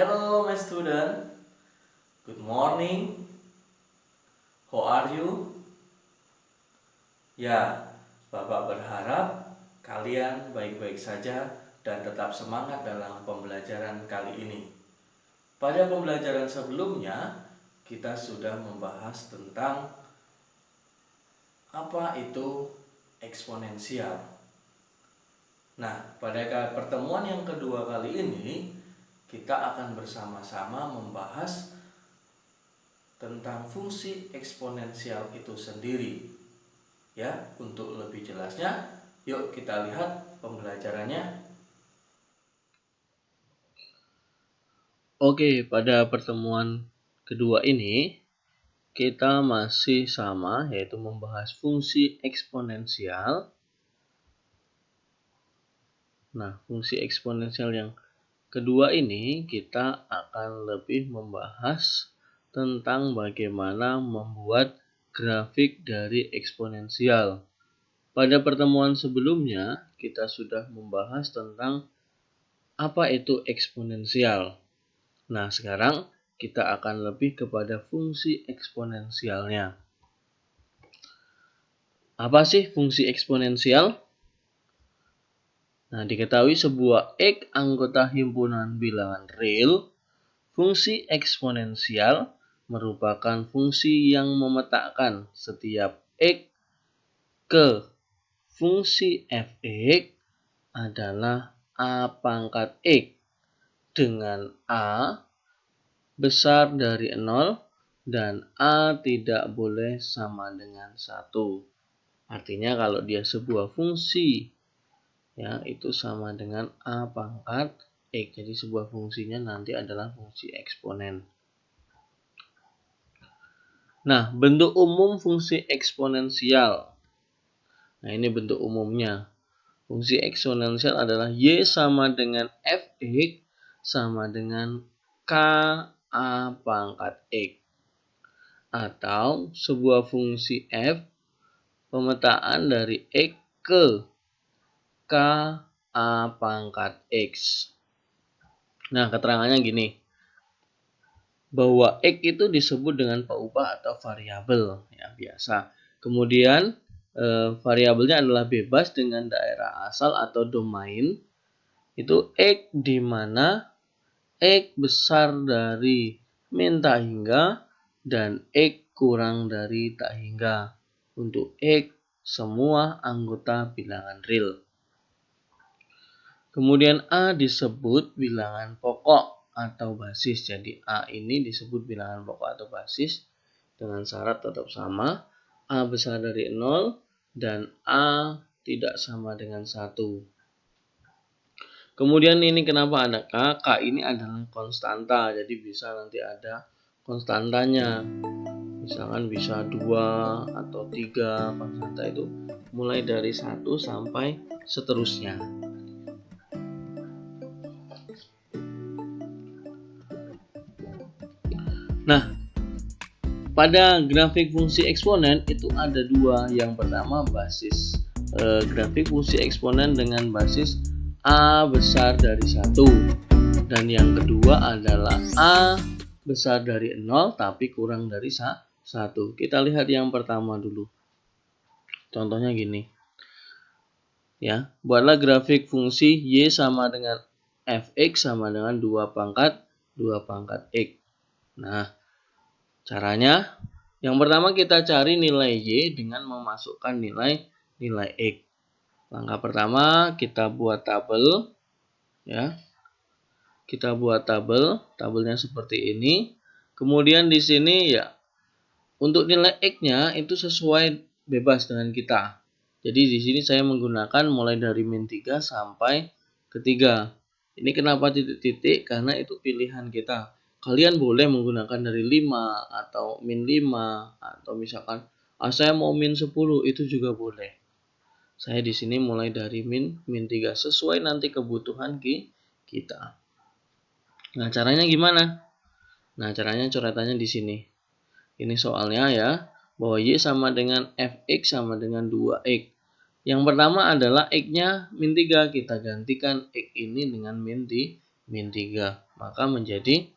Hello my student, good morning. How are you? Ya, Bapak berharap kalian baik-baik saja dan tetap semangat dalam pembelajaran kali ini. Pada pembelajaran sebelumnya, kita sudah membahas tentang apa itu eksponensial. Nah, pada pertemuan yang kedua kali ini, kita akan bersama-sama membahas tentang fungsi eksponensial itu sendiri. Ya, untuk lebih jelasnya, yuk kita lihat pembelajarannya. Oke, pada pertemuan kedua ini kita masih sama, yaitu membahas fungsi eksponensial. Nah, fungsi eksponensial yang kedua ini kita akan lebih membahas tentang bagaimana membuat grafik dari eksponensial. Pada pertemuan sebelumnya kita sudah membahas tentang apa itu eksponensial. Nah, sekarang kita akan lebih kepada fungsi eksponensialnya. Apa sih fungsi eksponensial? Nah, diketahui sebuah X anggota himpunan bilangan real, fungsi eksponensial merupakan fungsi yang memetakan setiap X ke fungsi fx adalah A pangkat X dengan A besar dari 0 dan A tidak boleh sama dengan 1. Artinya kalau dia sebuah fungsi ya itu sama dengan A pangkat X. Jadi sebuah fungsinya nanti adalah fungsi eksponen. Nah, bentuk umum fungsi eksponensial. Nah, ini bentuk umumnya. Fungsi eksponensial adalah Y sama dengan Fx sama dengan K A pangkat X. Atau sebuah fungsi F pemetaan dari X ke K A pangkat X. Nah, keterangannya gini. Bahwa X itu disebut dengan peubah atau variabel. Ya, biasa. Kemudian, variabelnya adalah bebas dengan daerah asal atau domain. Itu X di mana X besar dari min tak hingga dan X kurang dari tak hingga. Untuk X semua anggota bilangan real. Kemudian A disebut bilangan pokok atau basis. Jadi A ini disebut bilangan pokok atau basis dengan syarat tetap sama. A besar dari 0 dan A tidak sama dengan 1. Kemudian ini kenapa ada K? K ini adalah konstanta. Jadi bisa nanti ada konstantanya. Misalkan bisa 2 atau 3 konstanta itu mulai dari 1 sampai seterusnya. Nah, pada grafik fungsi eksponen itu ada dua. Yang pertama basis grafik fungsi eksponen dengan basis A besar dari 1. Dan yang kedua adalah A besar dari 0 tapi kurang dari 1. Kita lihat yang pertama dulu. Contohnya gini. Ya, buatlah grafik fungsi Y sama dengan Fx sama dengan 2 pangkat X. Nah, caranya yang pertama kita cari nilai Y dengan memasukkan nilai X. Langkah pertama kita buat tabel ya. Kita buat tabelnya seperti ini. Kemudian di sini ya untuk nilai X-nya itu sesuai bebas dengan kita. Jadi di sini saya menggunakan mulai dari min 3 sampai ke 3. Ini kenapa titik-titik? Karena itu pilihan kita. Kalian boleh menggunakan dari 5 atau min 5 atau misalkan saya mau min 10 itu juga boleh. Saya di sini mulai dari min 3 sesuai nanti kebutuhan kita. Nah, caranya gimana? Nah, caranya coretannya di sini. Ini soalnya ya, bahwa Y sama dengan Fx sama dengan 2X. Yang pertama adalah X-nya min 3. Kita gantikan X ini dengan min 3. maka menjadi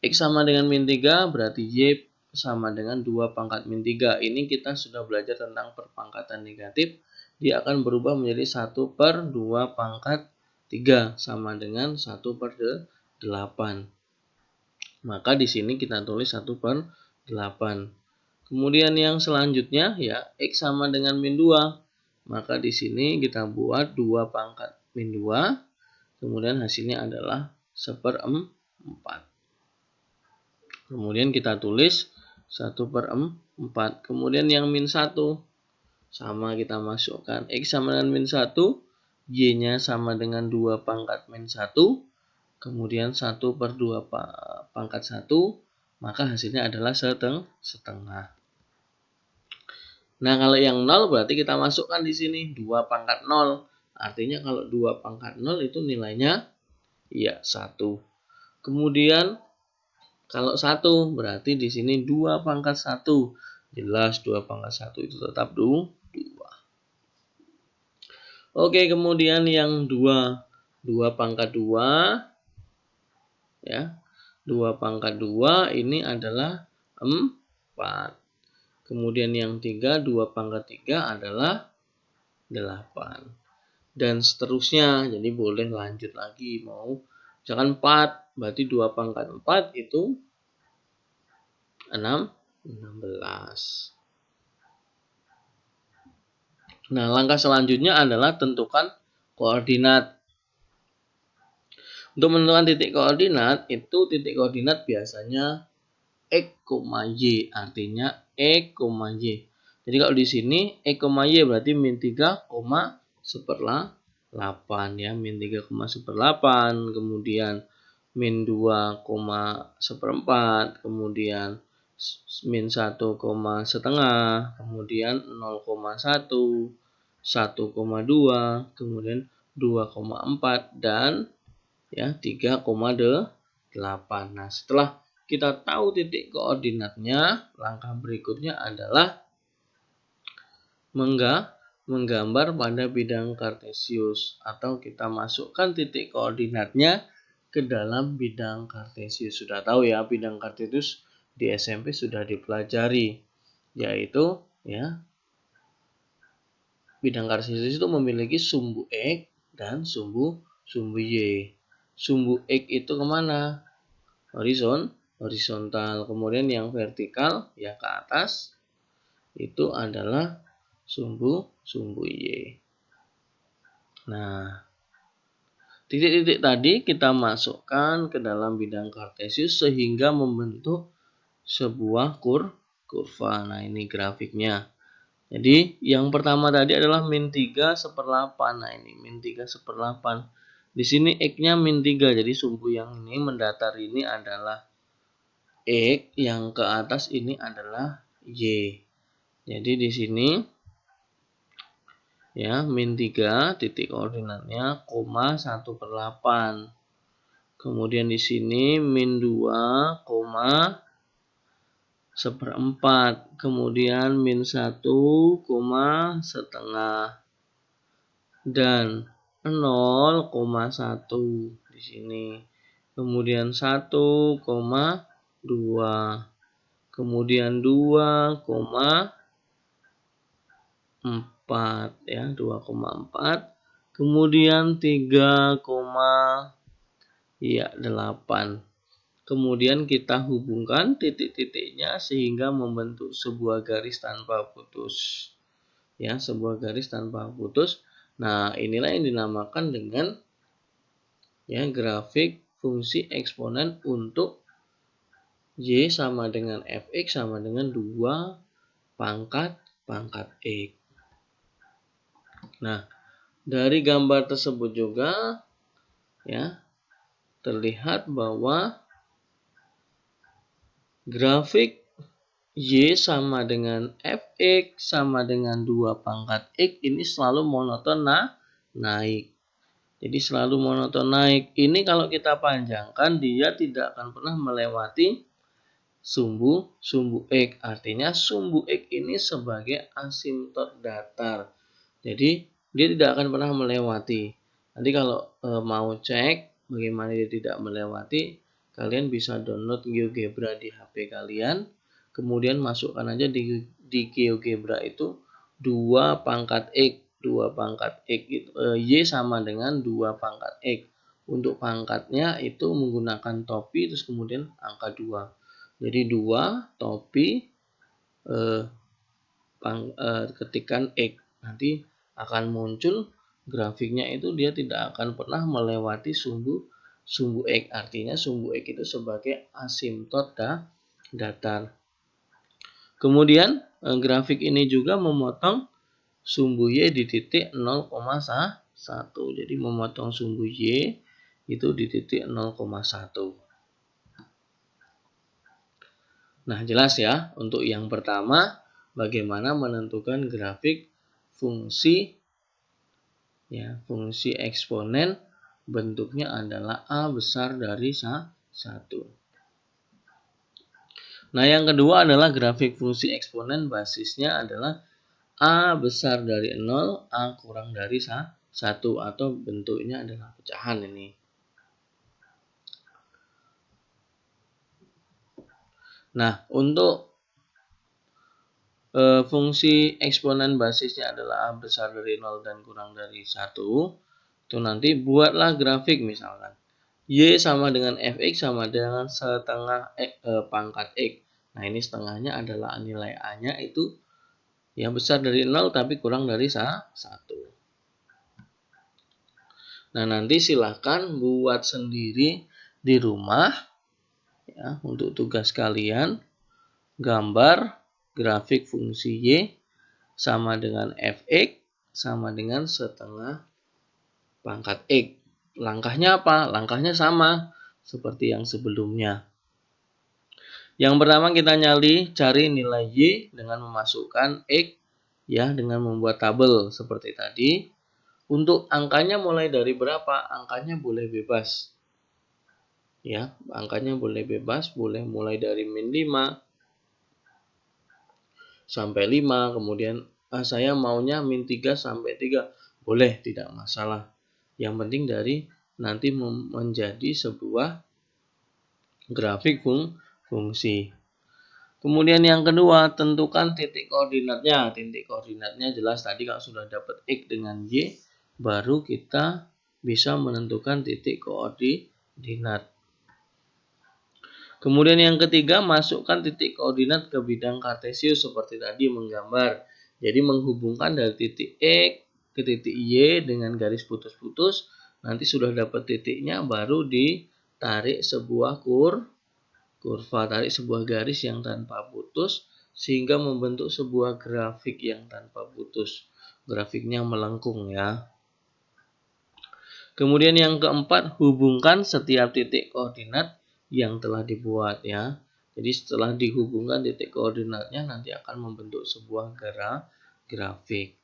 X sama dengan min 3 berarti Y sama dengan 2 pangkat min 3. Ini kita sudah belajar tentang perpangkatan negatif. Dia akan berubah menjadi 1 per 2 pangkat 3 sama dengan 1 per 8. Maka di sini kita tulis 1 per 8. Kemudian yang selanjutnya ya X sama dengan min 2. Maka di sini kita buat 2 pangkat min 2. Kemudian hasilnya adalah 1/4. Kemudian kita tulis 1/4. Kemudian yang min 1 sama kita masukkan X sama dengan min 1, Y-nya sama dengan 2 pangkat min 1, kemudian 1 per 2 pangkat 1, maka hasilnya adalah setengah. Nah, kalau yang 0 berarti kita masukkan di sini 2 pangkat 0. Artinya kalau 2 pangkat 0 itu nilainya ya 1. Kemudian kalau 1 berarti di sini 2 pangkat 1. Jelas 2 pangkat 1 itu tetap 2. Oke, kemudian yang 2 pangkat 2 ya. 2 pangkat 2 ini adalah 4. Kemudian yang 3 2 pangkat 3 adalah 8. Dan seterusnya. Jadi boleh lanjut lagi mau misalkan 4 berarti 2 pangkat 4 itu 16. Nah, langkah selanjutnya adalah tentukan koordinat. Untuk menentukan titik koordinat, itu titik koordinat biasanya X, Y, artinya X, Y. Jadi kalau di sini X, Y berarti min 3, 1/8 ya, min 3,1/8, kemudian min 2,1/4, kemudian min 1,5, kemudian 0,1, 1,2, kemudian 2,4 dan ya 3,8. Nah, setelah kita tahu titik koordinatnya, langkah berikutnya adalah menggambar pada bidang kartesius atau kita masukkan titik koordinatnya ke dalam bidang kartesius. Sudah tahu ya, bidang kartesius di SMP sudah dipelajari, yaitu ya bidang kartesius itu memiliki sumbu X dan sumbu Y. Sumbu X itu kemana? Horizontal. Kemudian yang vertikal ya ke atas itu adalah sumbu Y. Nah, titik-titik tadi kita masukkan ke dalam bidang kartesius sehingga membentuk sebuah kurva. Nah, ini grafiknya. Jadi yang pertama tadi adalah min 3/8. Nah, ini min 3/8. Di sini X-nya min 3. Jadi sumbu yang ini mendatar ini adalah X, yang ke atas ini adalah Y. Jadi di sini ya min 3 titik koordinatnya, 1/8. Kemudian di sini min 2, 1/4. Kemudian min 1,5 dan 0,1 di sini. Kemudian 1,2. Kemudian 2,4 ya, 2,4. Kemudian 3,8. Kemudian kita hubungkan titik-titiknya sehingga membentuk sebuah garis tanpa putus. Ya, sebuah garis tanpa putus. Nah, inilah yang dinamakan dengan ya grafik fungsi eksponen untuk Y sama dengan Fx sama dengan 2 pangkat X. Nah, dari gambar tersebut juga ya terlihat bahwa grafik Y sama dengan Fx sama dengan 2 pangkat X ini selalu monoton naik. Jadi selalu monoton naik. Ini kalau kita panjangkan dia tidak akan pernah melewati sumbu X. Artinya sumbu X ini sebagai asimtot datar. Jadi dia tidak akan pernah melewati. Nanti kalau mau cek bagaimana dia tidak melewati, kalian bisa download GeoGebra di HP kalian, kemudian masukkan aja di GeoGebra itu 2 pangkat X. 2 pangkat X itu, Y sama dengan 2 pangkat X. Untuk pangkatnya itu menggunakan topi terus kemudian angka 2. Jadi 2 topi ketikan X. Nanti akan muncul grafiknya itu dia tidak akan pernah melewati sumbu X. Artinya sumbu X itu sebagai asimtot datar. Kemudian grafik ini juga memotong sumbu Y di titik 0,1. Jadi memotong sumbu Y itu di titik 0,1. Nah, jelas ya, untuk yang pertama bagaimana menentukan grafik fungsi fungsi eksponen, bentuknya adalah A besar dari 1. Nah, yang kedua adalah grafik fungsi eksponen, basisnya adalah A besar dari 0, A kurang dari 1, atau bentuknya adalah pecahan ini. Nah, untuk fungsi eksponen basisnya adalah A besar dari 0 dan kurang dari 1, itu nanti buatlah grafik misalkan Y sama dengan Fx sama dengan setengah pangkat X. Nah, ini setengahnya adalah nilai A-nya itu ya besar dari 0 tapi kurang dari 1. Nah, nanti silahkan buat sendiri di rumah ya, untuk tugas kalian, gambar grafik fungsi Y sama dengan Fx sama dengan setengah pangkat X. Langkahnya apa? Langkahnya sama seperti yang sebelumnya. Yang pertama kita cari nilai Y dengan memasukkan X ya, dengan membuat tabel seperti tadi. Untuk angkanya mulai dari berapa? Angkanya boleh bebas. Ya, angkanya boleh bebas, boleh mulai dari min 5 sampai 5, kemudian saya maunya min 3 sampai 3. Boleh, tidak masalah. Yang penting dari nanti menjadi sebuah grafik fungsi. Kemudian yang kedua, tentukan titik koordinatnya. Titik koordinatnya jelas tadi kalau sudah dapat X dengan Y, baru kita bisa menentukan titik koordinat. Kemudian yang ketiga, masukkan titik koordinat ke bidang kartesius seperti tadi menggambar. Jadi menghubungkan dari titik X ke titik Y dengan garis putus-putus. Nanti sudah dapat titiknya, baru ditarik sebuah kurva, tarik sebuah garis yang tanpa putus sehingga membentuk sebuah grafik yang tanpa putus. Grafiknya melengkung ya. Kemudian yang keempat, hubungkan setiap titik koordinat yang telah dibuat ya. Jadi setelah dihubungkan titik koordinatnya nanti akan membentuk sebuah grafik.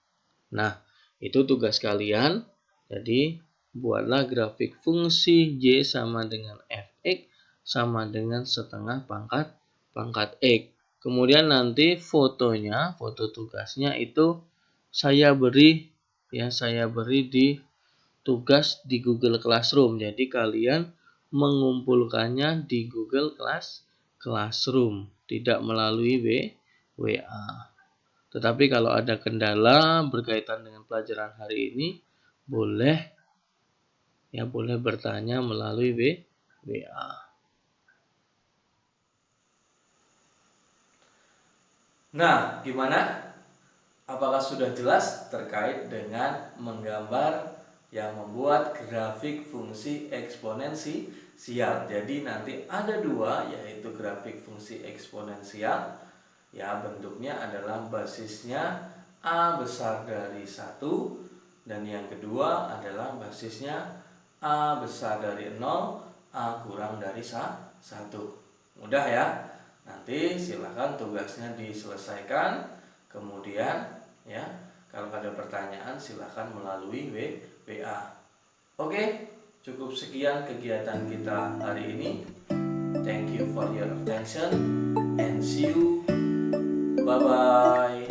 Nah, itu tugas kalian. Jadi buatlah grafik fungsi Y sama dengan Fx sama dengan setengah pangkat X. Kemudian nanti fotonya, foto tugasnya itu saya beri di tugas di Google Classroom. Jadi kalian mengumpulkannya di Google Classroom, tidak melalui WA. Tetapi kalau ada kendala berkaitan dengan pelajaran hari ini, boleh bertanya melalui WA. Nah, gimana? Apakah sudah jelas terkait dengan menggambar yang membuat grafik fungsi eksponensial? Jadi nanti ada dua, yaitu grafik fungsi eksponensial. Ya, bentuknya adalah basisnya A besar dari 1, dan yang kedua adalah basisnya A besar dari 0, A kurang dari 1. Mudah ya? Nanti silahkan tugasnya diselesaikan. Kemudian ya, kalau ada pertanyaan silahkan melalui WA. Oke, cukup sekian kegiatan kita hari ini. Thank you for your attention and see you. Bye-bye.